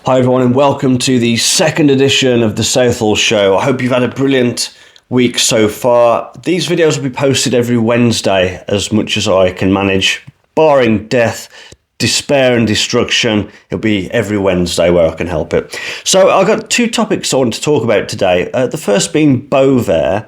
Hi everyone and welcome to the second edition of the Southall Show. I hope you've had a brilliant week so far. These videos will be posted every Wednesday as much as I can manage. Barring death, despair and destruction, it'll be every Wednesday where I can help it. So I've got two topics I want to talk about today. The first being Bovaer,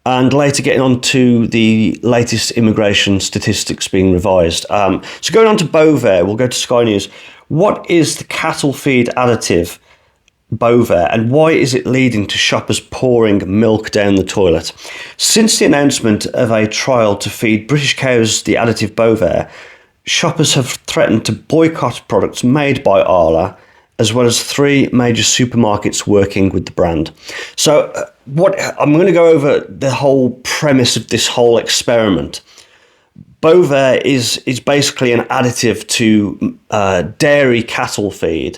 and later getting on to the latest immigration statistics being revised. So going on to Bovaer, we'll go to Sky News. What is the cattle feed additive Bovaer, and why is it leading to shoppers pouring milk down the toilet? Since the announcement of a trial to feed British cows the additive Bovaer, shoppers have threatened to boycott products made by Arla, as well as three major supermarkets working with the brand. So I'm going to go over the whole premise of this whole experiment. Bovaer is basically an additive to dairy cattle feed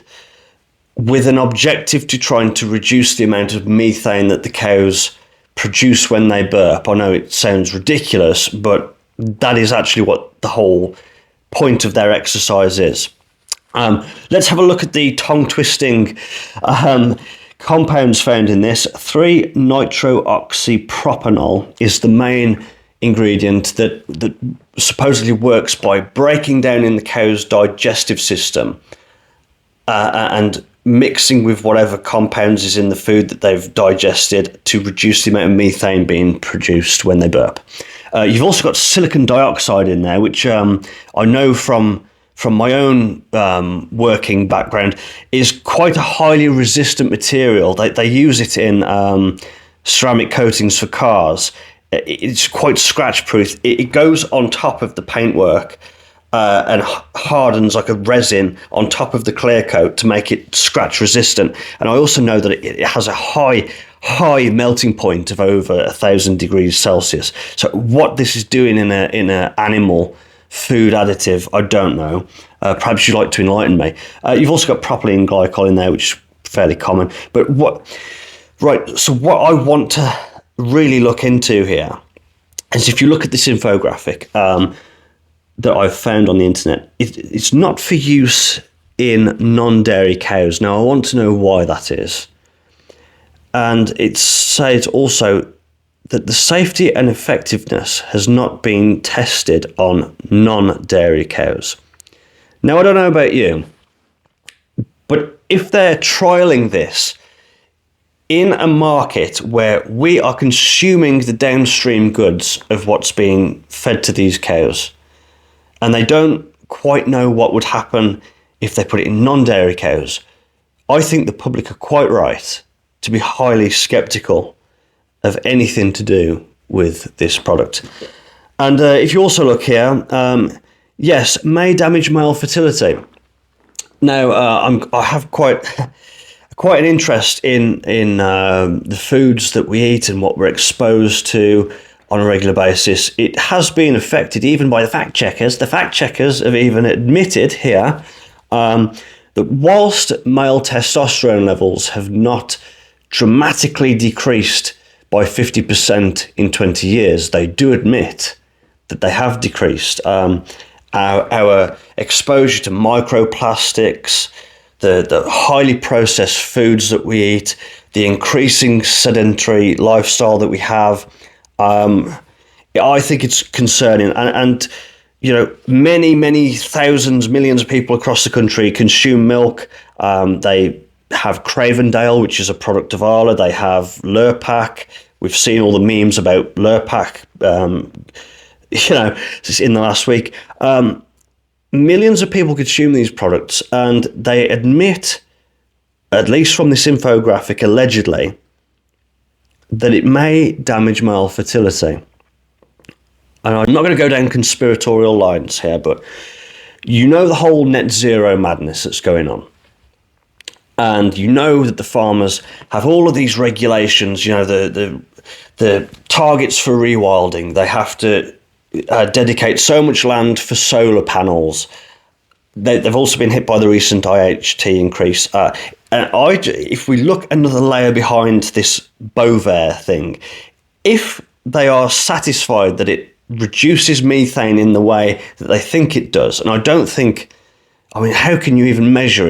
with an objective to trying to reduce the amount of methane that the cows produce when they burp. I know it sounds ridiculous, but that is actually what the whole point of their exercise is. Let's have a look at the tongue-twisting compounds found in this. 3-nitrooxypropanol is the main ingredient that supposedly works by breaking down in the cow's digestive system and mixing with whatever compounds is in the food that they've digested to reduce the amount of methane being produced when they burp. You've also got silicon dioxide in there, which I know from my own working background is quite a highly resistant material. They use it in ceramic coatings for cars. It's quite scratch proof. It goes on top of the paintwork and hardens like a resin on top of the clear coat to make it scratch resistant. And I also know that it has a high melting point of over 1,000 degrees Celsius. So what this is doing in a animal food additive, I don't know. Perhaps you'd like to enlighten me. You've also got propylene glycol in there, which is fairly common. But what I want to really look into here is, if you look at this infographic that I've found on the internet, it's not for use in non-dairy cows. Now, I want to know why that is. And it says also that the safety and effectiveness has not been tested on non-dairy cows. Now, I don't know about you, but if they're trialling this in a market where we are consuming the downstream goods of what's being fed to these cows, and they don't quite know what would happen if they put it in non-dairy cows, I think the public are quite right to be highly sceptical of anything to do with this product. And if you also look here, yes, may damage male fertility. Now, I have quite an interest in the foods that we eat and what we're exposed to on a regular basis. It has been affected even by the fact checkers. The fact checkers have even admitted here that whilst male testosterone levels have not dramatically decreased by 50% in 20 years, they do admit that they have decreased. Our exposure to microplastics, the highly processed foods that we eat, the increasing sedentary lifestyle that we have, I think it's concerning. And you know, many thousands, millions of people across the country consume milk. They have Cravendale, which is a product of Arla. They have Lurpak. We've seen all the memes about Lurpak, in the last week. Millions of people consume these products, and they admit, at least from this infographic, allegedly, that it may damage male fertility. And I'm not going to go down conspiratorial lines here, but you know the whole net zero madness that's going on. And you know that the farmers have all of these regulations, the targets for rewilding. They have to dedicate so much land for solar panels. They've also been hit by the recent IHT increase. If we look another layer behind this Bovaer thing, if they are satisfied that it reduces methane in the way that they think it does, and I don't think, how can you even measure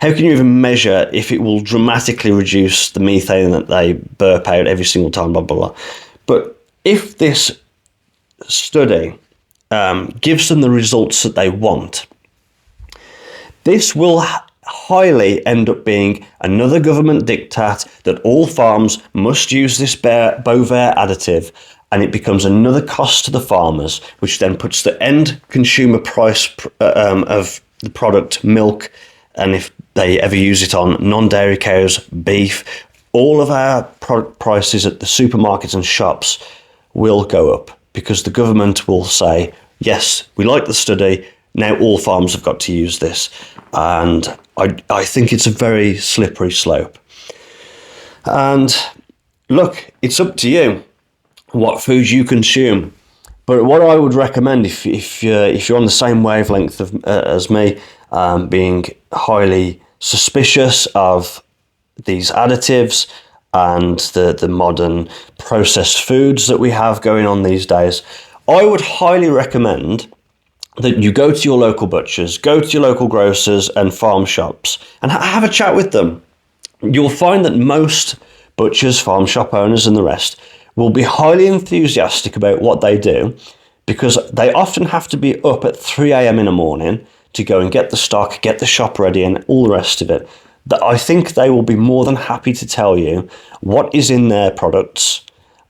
How can you even measure if it will dramatically reduce the methane that they burp out every single time, blah, blah, blah. But if this study gives them the results that they want, this will highly end up being another government diktat that all farms must use this Bovaer additive, and it becomes another cost to the farmers, which then puts the end consumer price of the product, milk, and if they ever use it on non-dairy cows, beef, all of our product prices at the supermarkets and shops will go up, because the government will say, yes, we like the study, now all farms have got to use this. And I think it's a very slippery slope. And look, it's up to you what foods you consume. But what I would recommend, if you're on the same wavelength as me, being highly suspicious of these additives and the modern processed foods that we have going on these days, I would highly recommend that you go to your local butchers, go to your local grocers and farm shops and have a chat with them. You'll find that most butchers, farm shop owners and the rest will be highly enthusiastic about what they do, because they often have to be up at 3 a.m. in the morning to go and get the stock, get the shop ready and all the rest of it. That I think they will be more than happy to tell you what is in their products,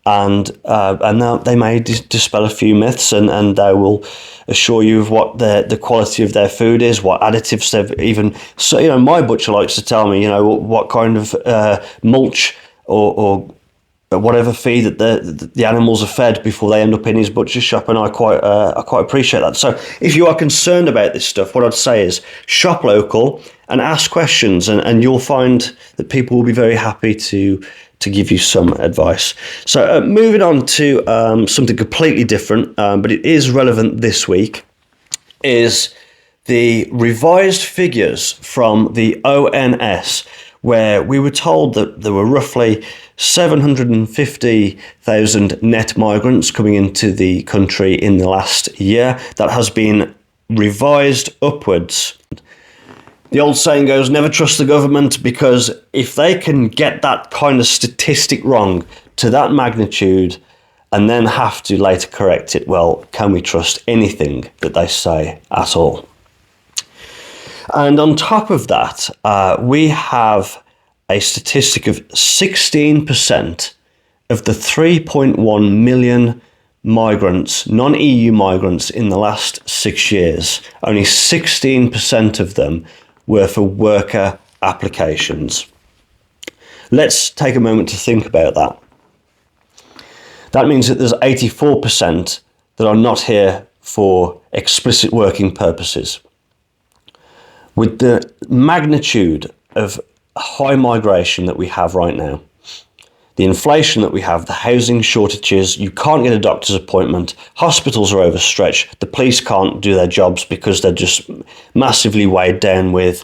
and they may dispel a few myths, and they will assure you of what the quality of their food is, what additives they've even. So, my butcher likes to tell me, what kind of mulch or whatever feed that the animals are fed before they end up in his butcher shop, and I quite appreciate that. So if you are concerned about this stuff, what I'd say is shop local and ask questions, and you'll find that people will be very happy to give you some advice. So moving on to something completely different, but it is relevant this week, is the revised figures from the ONS, where we were told that there were roughly 750,000 net migrants coming into the country in the last year. That has been revised upwards. The old saying goes, never trust the government, because if they can get that kind of statistic wrong to that magnitude and then have to later correct it, well, can we trust anything that they say at all? And on top of that, we have a statistic of 16% of the 3.1 million migrants, non-EU migrants in the last 6 years, only 16% of them were for worker applications. Let's take a moment to think about that. That means that there's 84% that are not here for explicit working purposes. With the magnitude of high migration that we have right now, the inflation that we have, the housing shortages, you can't get a doctor's appointment, hospitals are overstretched, the police can't do their jobs because they're just massively weighed down with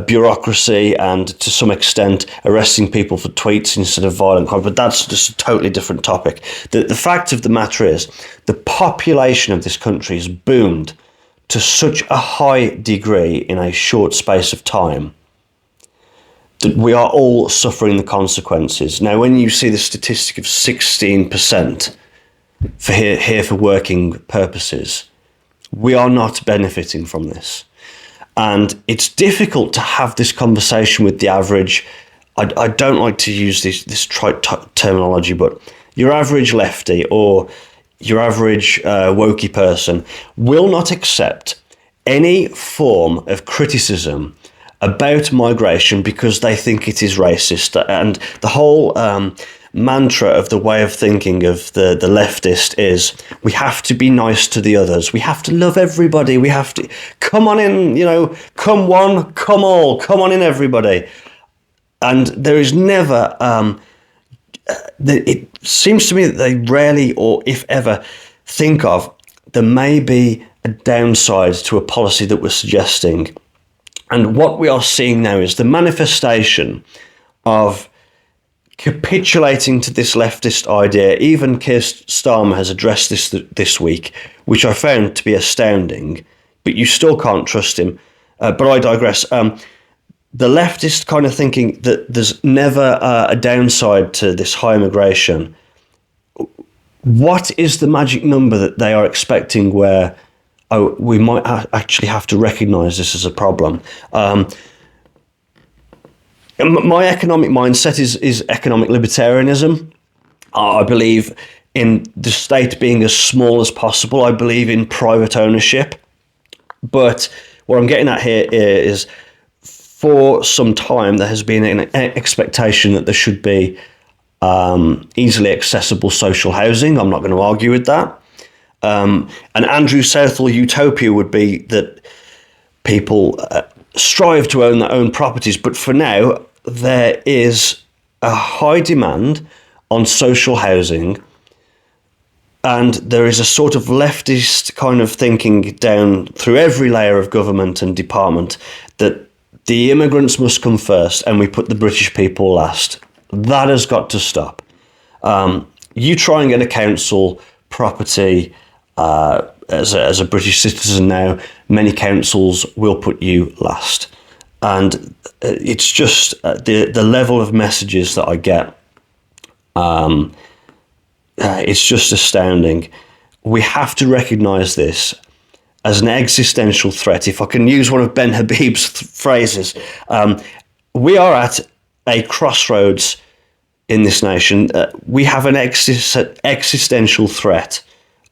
bureaucracy and, to some extent, arresting people for tweets instead of violent crime. But that's just a totally different topic. The fact of the matter is, the population of this country has boomed to such a high degree in a short space of time that we are all suffering the consequences. Now, when you see the statistic of 16% for here for working purposes, we are not benefiting from this. And it's difficult to have this conversation with the average, I don't like to use this trite terminology, but your average lefty or your average wokey person will not accept any form of criticism about migration because they think it is racist. And the whole mantra of the way of thinking of the leftist is, we have to be nice to the others, we have to love everybody, we have to come on in, come one, come all, come on in everybody. And there is never it seems to me that they rarely, or if ever, think of there may be a downside to a policy that we're suggesting. And what we are seeing now is the manifestation of capitulating to this leftist idea. Even Keir Starmer has addressed this week, which I found to be astounding, but you still can't trust him. But I digress. the leftist kind of thinking that there's never a downside to this high immigration. What is the magic number that they are expecting where, oh, we might actually have to recognise this as a problem? My economic mindset is economic libertarianism. I believe in the state being as small as possible. I believe in private ownership. But what I'm getting at here is, for some time, there has been an expectation that there should be easily accessible social housing. I'm not going to argue with that. And Andrew Southall utopia would be that people strive to own their own properties. But for now, there is a high demand on social housing. And there is a sort of leftist kind of thinking down through every layer of government and department that the immigrants must come first and we put the British people last. That has got to stop. You try and get a council property as a British citizen now, many councils will put you last. And it's just the level of messages that I get. It's just astounding. We have to recognise this as an existential threat. If I can use one of Ben Habib's phrases, we are at a crossroads in this nation. We have an existential threat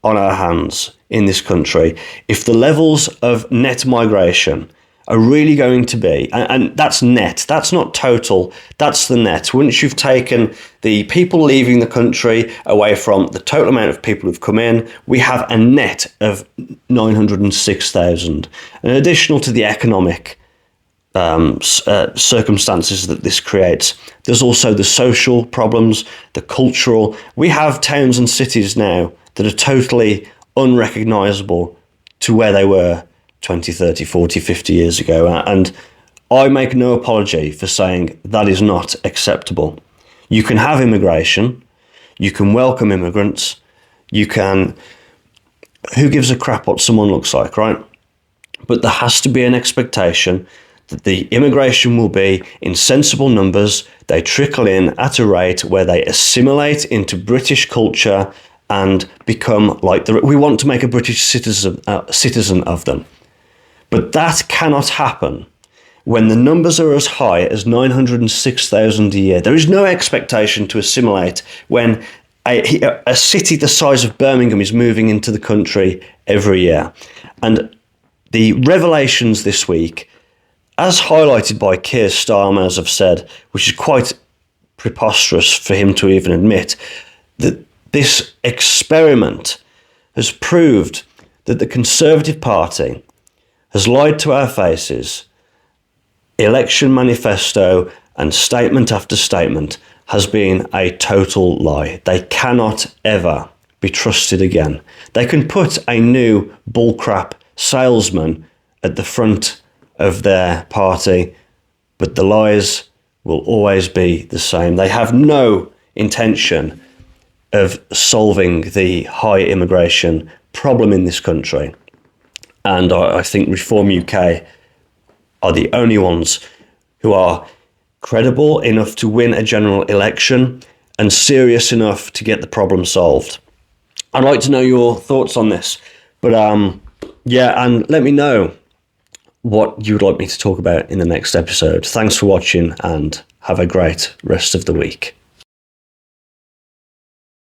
on our hands in this country. If the levels of net migration are really going to be, and that's net, that's not total, that's the net. Once you've taken the people leaving the country away from the total amount of people who've come in, we have a net of 906,000. And additional to the economic circumstances that this creates, there's also the social problems, the cultural. We have towns and cities now that are totally unrecognisable to where they were 20, 30, 40, 50 years ago. And I make no apology for saying that is not acceptable. You can have immigration, you can welcome immigrants, you can... Who gives a crap what someone looks like, right? But there has to be an expectation that the immigration will be in sensible numbers, they trickle in at a rate where they assimilate into British culture and become like we want to make a British citizen of them. But that cannot happen when the numbers are as high as 906,000 a year. There is no expectation to assimilate when a city the size of Birmingham is moving into the country every year. And the revelations this week, as highlighted by Keir Starmer, as I've said, which is quite preposterous for him to even admit, that this experiment has proved that the Conservative Party has lied to our faces. Election manifesto and statement after statement has been a total lie. They cannot ever be trusted again. They can put a new bullcrap salesman at the front of their party, but the lies will always be the same. They have no intention of solving the high immigration problem in this country. And I think Reform UK are the only ones who are credible enough to win a general election and serious enough to get the problem solved. I'd like to know your thoughts on this. But yeah, and let me know what you would like me to talk about in the next episode. Thanks for watching and have a great rest of the week.